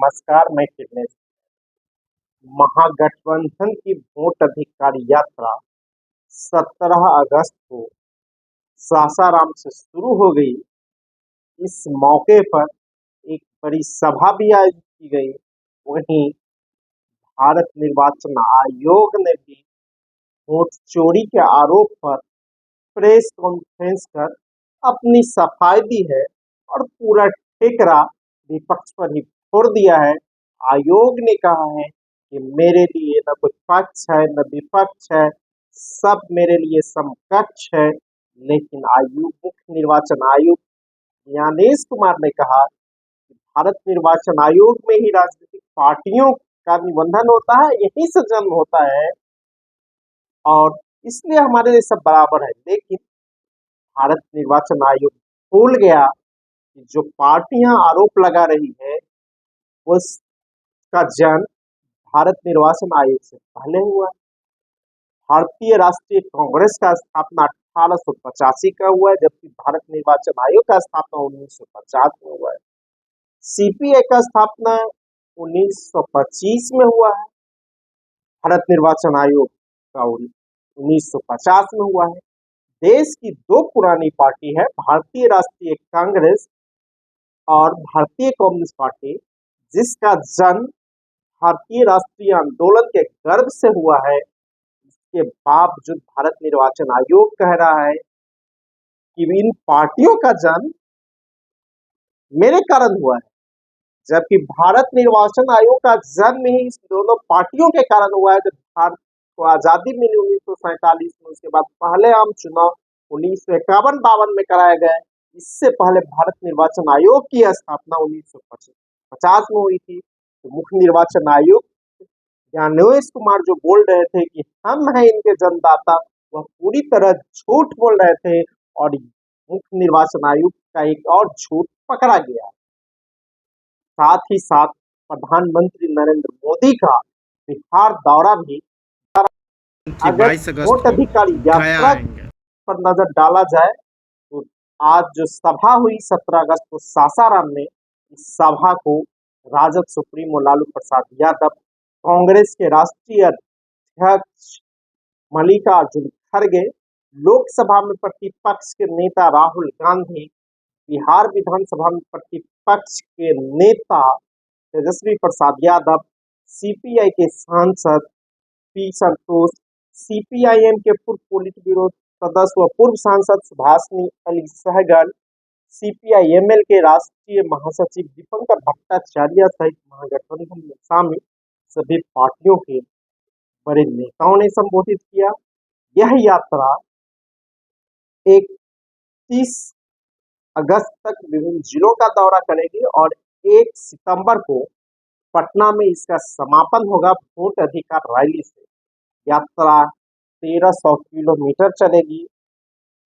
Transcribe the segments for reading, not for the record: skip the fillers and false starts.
नमस्कार, मैं किडनेश। महागठबंधन की वोट अधिकार यात्रा 17 अगस्त को सासाराम से शुरू हो गई। इस मौके पर एक बड़ी सभा भी आयोजित की गई। वहीं भारत निर्वाचन आयोग ने भी वोट चोरी के आरोप पर प्रेस कॉन्फ्रेंस कर अपनी सफाई दी है और पूरा ठेकरा विपक्ष पर ही छोड़ दिया है। आयोग ने कहा है कि मेरे लिए न कोई पक्ष है न विपक्ष है, सब मेरे लिए समकक्ष है। लेकिन मुख्य निर्वाचन आयुक्त ज्ञानेश कुमार ने कहा कि भारत निर्वाचन आयोग में ही राजनीतिक पार्टियों का निबंधन होता है, यहीं से जन्म होता है और इसलिए हमारे लिए सब बराबर है। लेकिन भारत निर्वाचन आयोग भूल गया कि जो पार्टियां आरोप लगा रही है उसका जन्म भारत निर्वाचन आयोग से पहले हुआ है। भारतीय राष्ट्रीय कांग्रेस का स्थापना 1885 का हुआ है, जबकि भारत निर्वाचन आयोग का स्थापना 1950 में हुआ है। सीपीआई का स्थापना 1925 में हुआ है। भारत निर्वाचन आयोग का 1950 में हुआ है। देश की दो पुरानी पार्टी है, भारतीय राष्ट्रीय कांग्रेस और भारतीय कम्युनिस्ट पार्टी, जिसका जन्म भारतीय राष्ट्रीय आंदोलन के गर्भ से हुआ है। इसके बावजूद भारत निर्वाचन आयोग कह रहा है कि इन पार्टियों का जन्म मेरे कारण हुआ है, जबकि भारत निर्वाचन आयोग का जन्म ही इस दोनों पार्टियों के कारण हुआ है। जब भारत को आजादी मिली 1947 में, उसके बाद पहले आम चुनाव 1951-52 में कराया गया। इससे पहले भारत निर्वाचन आयोग की स्थापना 1950 में हुई थी। तो मुख्य निर्वाचन आयुक्त ज्ञानेश कुमार जो बोल रहे थे कि हम हैं इनके जनदाता, वह पूरी तरह झूठ बोल रहे थे और मुख्य निर्वाचन आयुक्त का एक और झूठ पकड़ा गया। साथ ही साथ प्रधानमंत्री नरेंद्र मोदी का बिहार दौरा भी, अगर वोट अधिकार यात्रा पर नजर डाला जाए तो आज जो सभा हुई 17 अगस्त को सासाराम में, इस सभा को राजद सुप्रीमो लालू प्रसाद यादव, कांग्रेस के राष्ट्रीय अध्यक्ष मल्लिकार्जुन खड़गे, लोकसभा में प्रतिपक्ष के नेता राहुल गांधी, बिहार विधानसभा में प्रतिपक्ष के नेता तेजस्वी प्रसाद यादव, सीपीआई के सांसद पी संतोष, सीपीआईएम के पूर्व पोलिट ब्यूरो सदस्य व पूर्व सांसद सुभाषिनी अली सहगल, सीपीआईएमएल के राष्ट्रीय महासचिव दीपंकर भट्टाचार्य सहित महागठबंधन में शामिल सभी पार्टियों के बड़े नेताओं ने संबोधित किया। यह यात्रा 31 अगस्त तक विभिन्न जिलों का दौरा करेगी और 1 सितंबर को पटना में इसका समापन होगा वोट अधिकार रैली से। यात्रा 1300 किलोमीटर चलेगी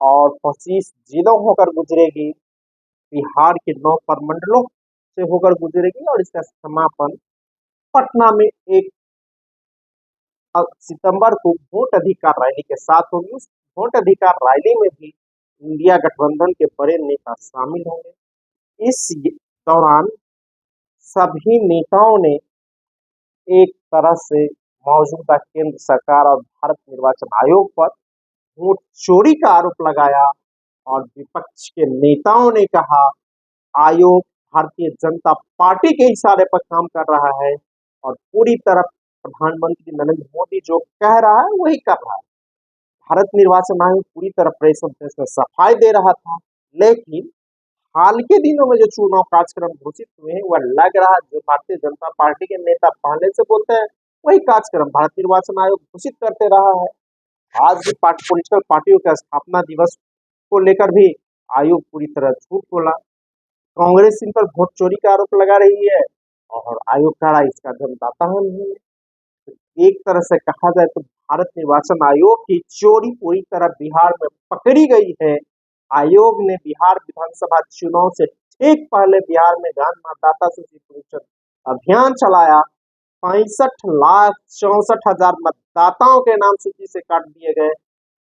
और 25 जिलों होकर गुजरेगी, बिहार के 9 प्रमंडलों से होकर गुजरेगी और इसका समापन पटना में 1 सितंबर को वोट अधिकार रैली के साथ होगी। उस वोट अधिकार रैली में भी इंडिया गठबंधन के बड़े नेता शामिल होंगे। इस दौरान सभी नेताओं ने एक तरह से मौजूदा केंद्र सरकार और भारत निर्वाचन आयोग पर वोट चोरी का आरोप लगाया और विपक्ष के नेताओं ने कहा आयोग भारतीय जनता पार्टी के इशारे पर काम कर रहा है और पूरी तरह प्रधानमंत्री नरेंद्र मोदी जो कह रहा है वही कर रहा है। भारत निर्वाचन आयोग पूरी तरह प्रेस कॉन्फ्रेंस में सफाई दे रहा था, लेकिन हाल के दिनों में जो चुनाव कार्यक्रम घोषित हुए हैं वह लग रहा है जो भारतीय जनता पार्टी के नेता पहले से बोलते हैं वही कार्यक्रम भारत निर्वाचन आयोग घोषित करते रहा है। आज भी पॉलिटिकल पार्टियों के स्थापना दिवस को लेकर भी आयोग पूरी तरह झूठ बोला। कांग्रेस इन पर वोट चोरी का आरोप लगा रही है और आयोग कह रहा है इसका जनदाता हम नहीं है। तो एक तरह से कहा जाए तो भारत निर्वाचन आयोग की चोरी पूरी तरह बिहार में पकड़ी गई है। आयोग ने बिहार विधानसभा चुनाव से ठीक पहले बिहार में गहन मतदाता सूची पुनरीक्षण अभियान चलाया। 65,64,000 मतदाताओं के नाम सूची से काट दिए गए।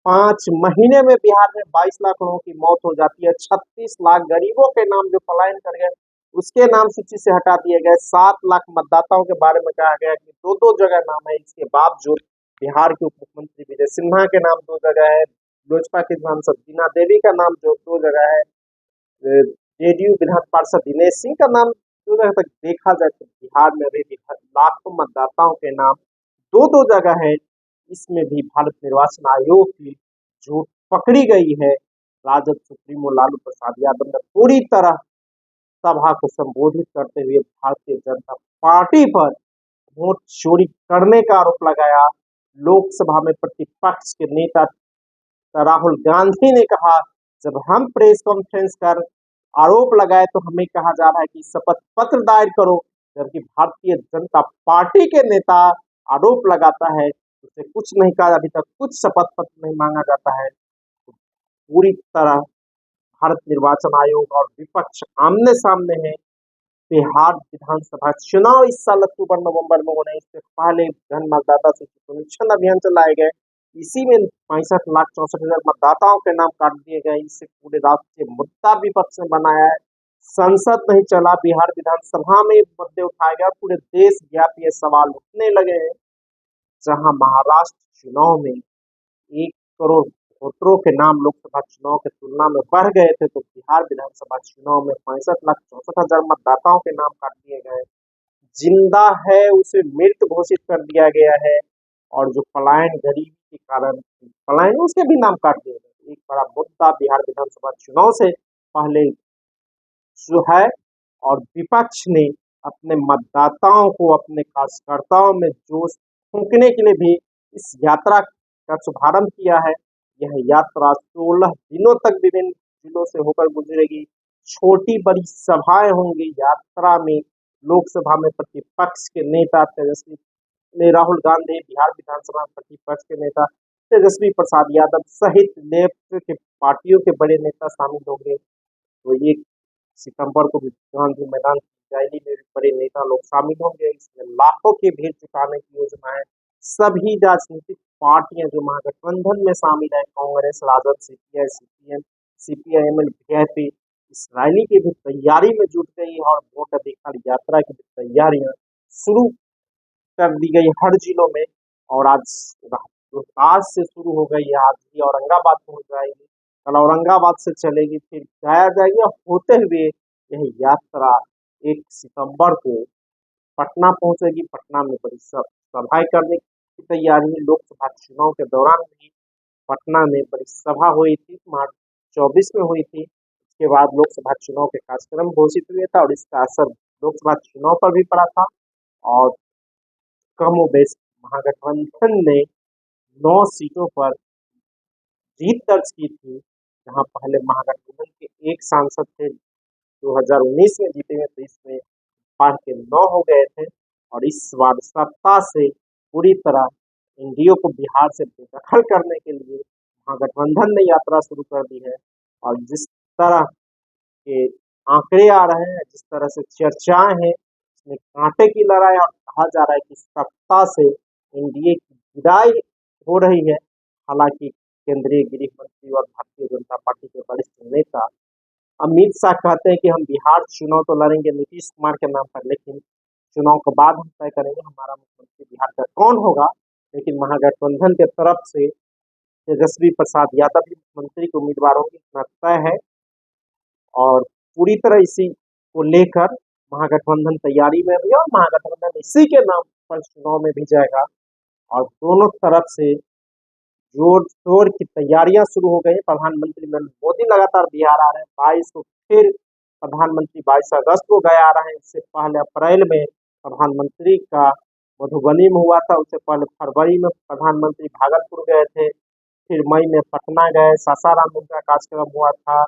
5 महीने में बिहार में 22 लाख लोगों की मौत हो जाती है। 36 लाख गरीबों के नाम जो पलायन कर गए उसके नाम सूची से हटा दिए गए। 7 लाख मतदाताओं के बारे में कहा गया कि दो दो जगह नाम है। इसके बावजूद बिहार के उप मुख्यमंत्री विजय सिन्हा के नाम 2 जगह है, लोजपा की सांसद बीना देवी का नाम जो 2 जगह है, जेडीयू विधान पार्षद दिनेश सिंह का नाम 2 जगह तक देखा जाए तो बिहार में अभी भी लाखों मतदाताओं के नाम 2 2 जगह है। इसमें भी भारत निर्वाचन आयोग की झूठ पकड़ी गई है। राजद सुप्रीमो लालू प्रसाद यादव ने पूरी तरह सभा को संबोधित करते हुए भारतीय जनता पार्टी पर वोट चोरी करने का आरोप लगाया। लोकसभा में प्रतिपक्ष के नेता राहुल गांधी ने कहा, जब हम प्रेस कॉन्फ्रेंस कर आरोप लगाए तो हमें कहा जा रहा है कि शपथ पत्र दायर करो, जबकि भारतीय जनता पार्टी के नेता आरोप लगाता है उसे कुछ नहीं कहा, अभी तक कुछ शपथ पत्र नहीं मांगा जाता है। तो पूरी तरह भारत निर्वाचन आयोग और विपक्ष आमने सामने है। बिहार विधानसभा चुनाव इस साल अक्टूबर नवंबर में होने, इससे पहले जन मतदाता सूची पुनरीक्षण अभियान चलाए गए। इसी में 65,64,000 मतदाताओं के नाम काट दिए गए। इससे पूरे राज्य से मुद्दा विपक्ष ने बनाया है। संसद नहीं चला, बिहार विधानसभा में मुद्दे उठाए गए। पूरे देश व्यापी ये सवाल उठने लगे हैं। जहां महाराष्ट्र चुनाव में 1 करोड़ वोटरों के नाम लोकसभा चुनाव की तुलना में बढ़ गए थे, तो बिहार विधानसभा चुनाव में 65,64,000 मतदाताओं के नाम काट दिए गए। जिंदा है उसे मृत घोषित कर दिया गया है, और जो पलायन गरीबी के कारण पलायन उसके भी नाम काट दिए गए। एक बड़ा मुद्दा बिहार विधानसभा चुनाव से पहले जो है, और विपक्ष ने अपने मतदाताओं को, अपने कार्यकर्ताओं में जोश फूंकने के लिए भी इस यात्रा का शुभारंभ किया है। यह यात्रा 16 दिनों तक विभिन्न जिलों से होकर गुजरेगी। छोटी बड़ी सभाएं होंगी। यात्रा में लोकसभा में प्रतिपक्ष के नेता तेजस्वी राहुल गांधी, बिहार विधानसभा में प्रतिपक्ष के नेता तेजस्वी प्रसाद यादव सहित लेफ्ट के पार्टियों के बड़े नेता शामिल होंगे। तो 1 सितंबर को भी गांधी मैदान रैली में भी बड़े नेता लोग शामिल होंगे। इसमें लाखों की भीड़ जुटाने की योजना है। सभी राजनीतिक पार्टियां जो महागठबंधन में शामिल है, कांग्रेस, राजद, सीपीआई, सीपीएम, सीपीआईएम, वीआईपी, इस रैली की भी तैयारी में जुट गई और वोट अधिकार यात्रा की भी तैयारियां शुरू कर दी गई हर जिलों में। और आज से शुरू हो गई है, आज भी औरंगाबाद पहुंच जाएगी, कल औरंगाबाद से चलेगी, फिर गया जाएगी, और होते हुए यह यात्रा 1 सितंबर को पटना पहुंचेगी। पटना में बड़ी सभाएं करने की तैयारी है। लोकसभा चुनाव के दौरान भी पटना में बड़ी सभा हुई थी, मार्च 24 में हुई थी। उसके बाद लोकसभा चुनाव के कार्यक्रम घोषित हुए था, और इसका असर लोकसभा चुनाव पर भी पड़ा था। और कमोबेश महागठबंधन ने 9 सीटों पर जीत दर्ज की थी। जहां पहले महागठबंधन के एक सांसद थे 2019 में जीते हुए, तो इसमें बढ़ के 9 हो गए थे। और इस बार सत्ता से पूरी तरह एनडीए को बिहार से बेदखल करने के लिए महागठबंधन ने यात्रा शुरू कर दी है। और जिस तरह के आंकड़े आ रहे हैं, जिस तरह से चर्चाएं हैं, इसमें कांटे की लड़ाई, और कहा जा रहा है कि सत्ता से एनडीए की विदाई हो रही है। हालांकि केंद्रीय गृह मंत्री और भारतीय जनता पार्टी के वरिष्ठ नेता अमित शाह कहते हैं कि हम बिहार चुनाव तो लड़ेंगे नीतीश कुमार के नाम पर, लेकिन चुनाव के बाद हम तय करेंगे हमारा मुख्यमंत्री बिहार का कौन होगा। लेकिन महागठबंधन के तरफ से तेजस्वी प्रसाद यादव भी मुख्यमंत्री के उम्मीदवार होंगे, इतना तय है। और पूरी तरह इसी को लेकर महागठबंधन तैयारी में भी है, और महागठबंधन इसी के नाम पर चुनाव में भी जाएगा। और दोनों तरफ से जोर शोर की तैयारियां शुरू हो गई। प्रधानमंत्री नरेंद्र मोदी लगातार बिहार आ रहे हैं। 22 को फिर प्रधानमंत्री 22 अगस्त को गया आ रहे हैं। इससे पहले अप्रैल में प्रधानमंत्री का मधुबनी में हुआ था। उससे पहले फरवरी में प्रधानमंत्री भागलपुर गए थे। फिर मई में पटना गए, सासाराम में उनका कार्यक्रम हुआ था।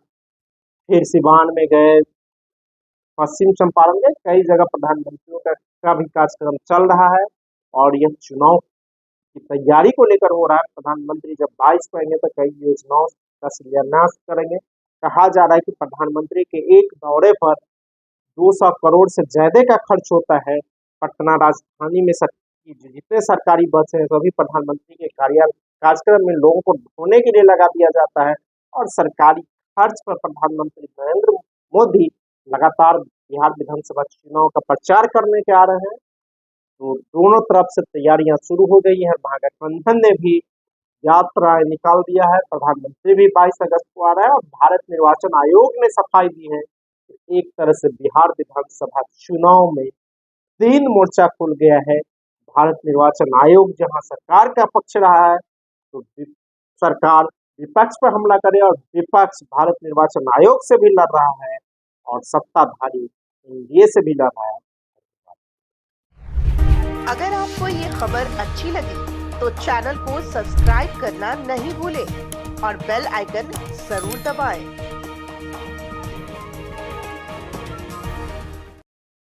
फिर सिवान में गए, पश्चिम चंपारण में कई जगह प्रधानमंत्रियों का भी कार्यक्रम चल रहा है। और यह चुनाव की तैयारी को लेकर हो रहा है। प्रधानमंत्री जब 22 को आएंगे तो कई योजनाओं का शिलान्यास करेंगे। कहा जा रहा है कि प्रधानमंत्री के एक दौरे पर 200 करोड़ से ज्यादा का खर्च होता है। पटना राजधानी में जितने सरकारी बस हैं सभी प्रधानमंत्री के कार्यक्रम में लोगों को ढोने के लिए लगा दिया जाता है। और सरकारी खर्च पर प्रधानमंत्री नरेंद्र मोदी लगातार बिहार विधानसभा चुनाव का प्रचार करने के आ रहे हैं। तो दोनों तरफ से तैयारियां शुरू हो गई है। महागठबंधन ने भी यात्राएं निकाल दिया है। प्रधानमंत्री भी 22 अगस्त को आ रहा है और भारत निर्वाचन आयोग ने सफाई दी है कि एक तरह से बिहार विधानसभा चुनाव में 3 मोर्चा खुल गया है। भारत निर्वाचन आयोग जहां सरकार का पक्ष रहा है, तो सरकार विपक्ष पर हमला करे और विपक्ष भारत निर्वाचन आयोग से भी लड़ रहा है और सत्ताधारी एनडीए से भी लड़ रहा है। अगर आपको ये खबर अच्छी लगी तो चैनल को सब्सक्राइब करना नहीं भूलें और बेल आइकन जरूर दबाएं।